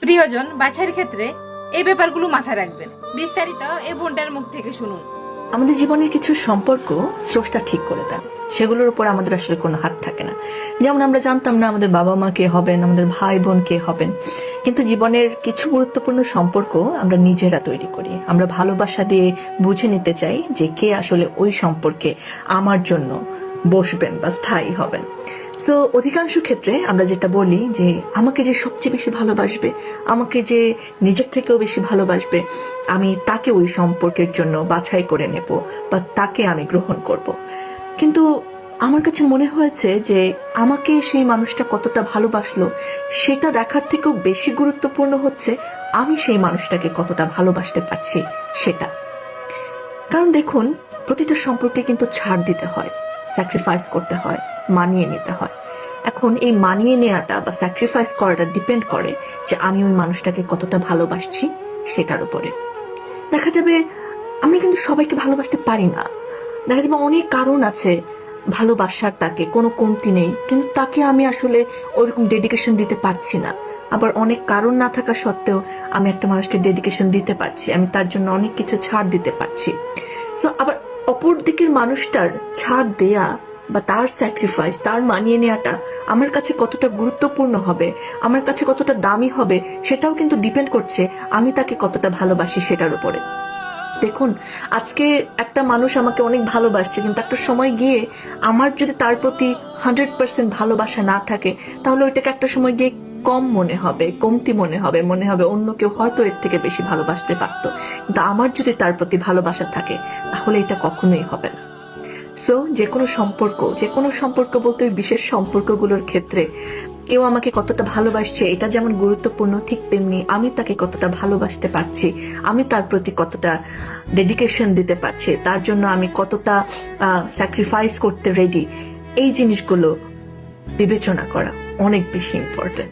প্রিয়জন বাছাইয়ের ক্ষেত্রে এই ব্যাপারগুলো মাথায় রাখবেন। বিস্তারিত এই বোনটার মুখ থেকে শুনুন। আমাদের জীবনের কিছু সম্পর্ক স্রষ্টা ঠিক করে দেন, সেগুলোর উপর আমাদের আসলে কোনো হাত থাকে না। যেমন আমরা জানতাম না আমাদের বাবা মা কে হবেন, আমাদের ভাই বোন কে হবেন, কিন্তু জীবনের কিছু গুরুত্বপূর্ণ সম্পর্ক আমরা নিজেরা তৈরি করি। আমরা ভালোবাসা দিয়ে বুঝে নিতে চাই যে কে আসলে ওই সম্পর্কে আমার জন্য বসবেন বা স্থায়ী হবেন। সো অধিকাংশ ক্ষেত্রে আমরা যেটা বলি যে আমাকে যে সবচেয়ে বেশি ভালোবাসবে, আমাকে যে নিজের থেকেও বেশি ভালোবাসবে, আমি তাকে ওই সম্পর্কের জন্য বাছাই করে নেব বা তাকে আমি গ্রহণ করব। কিন্তু আমার কাছে মনে হয়েছে যে আমাকে সেই মানুষটা কতটা ভালোবাসলো সেটা দেখার থেকেও বেশি গুরুত্বপূর্ণ হচ্ছে আমি সেই মানুষটাকে কতটা ভালোবাসতে পারছি সেটা। কারণ দেখুন, প্রতিটা সম্পর্কে কিন্তু ছাড় দিতে হয়, স্যাক্রিফাইস করতে হয়, মানিয়ে নিতে হয়। এখন এই মানিয়ে নেওয়াটা বা স্যাক্রিফাইস করাটা ডিপেন্ড করে যে আমি ওই মানুষটাকে কতটা ভালোবাসছি সেটার উপরে। দেখা যাবে আমি কিন্তু সবাইকে ভালোবাসতে পারি না, দেখা যাবে অনেক কারণ আছে ভালোবাসার, তাকে কোনো কমতি নেই, কিন্তু তাকে আমি আসলে ওইরকম ডেডিকেশন দিতে পারছি না। আবার অনেক কারণ না থাকা সত্ত্বেও আমি একটা মানুষকে ডেডিকেশন দিতে পারছি, আমি তার জন্য অনেক কিছু ছাড় দিতে পারছি। সো আবার অপর দিকের মানুষটার ছাড় দেয়া বা তার স্যাক্রিফাইস, তার মানিয়ে নেওয়াটা আমার কাছে কতটা গুরুত্বপূর্ণ হবে, আমার কাছে কতটা দামি হবে, সেটাও কিন্তু ডিপেন্ড করছে আমি তাকে কতটা ভালোবাসি সেটার উপরে। দেখুন, আজকে একটা মানুষ আমাকে অনেক ভালোবাসছে, কিন্তু একটা সময় গিয়ে আমার যদি তার প্রতি 100% ভালোবাসা না থাকে, তাহলে ওইটাকে একটা সময় গিয়ে কম মনে হবে, কমতি মনে হবে, মনে হবে অন্য কেউ হয়তো এর থেকে বেশি ভালোবাসতে পারতো। কিন্তু আমার যদি তার প্রতি ভালোবাসা থাকে, তাহলে এটা কখনোই হবে না। সো যে কোনো সম্পর্ক বলতে ওই বিশেষ সম্পর্কগুলোর ক্ষেত্রে কেউ আমাকে কতটা ভালোবাসছে এটা যেমন গুরুত্বপূর্ণ, ঠিক তেমনি আমি তাকে কতটা ভালোবাসতে পারছি, আমি তার প্রতি কতটা ডেডিকেশন দিতে পারছি, তার জন্য আমি কতটা স্যাক্রিফাইস করতে রেডি, এই জিনিসগুলো বিবেচনা করা অনেক বেশি ইম্পর্টেন্ট।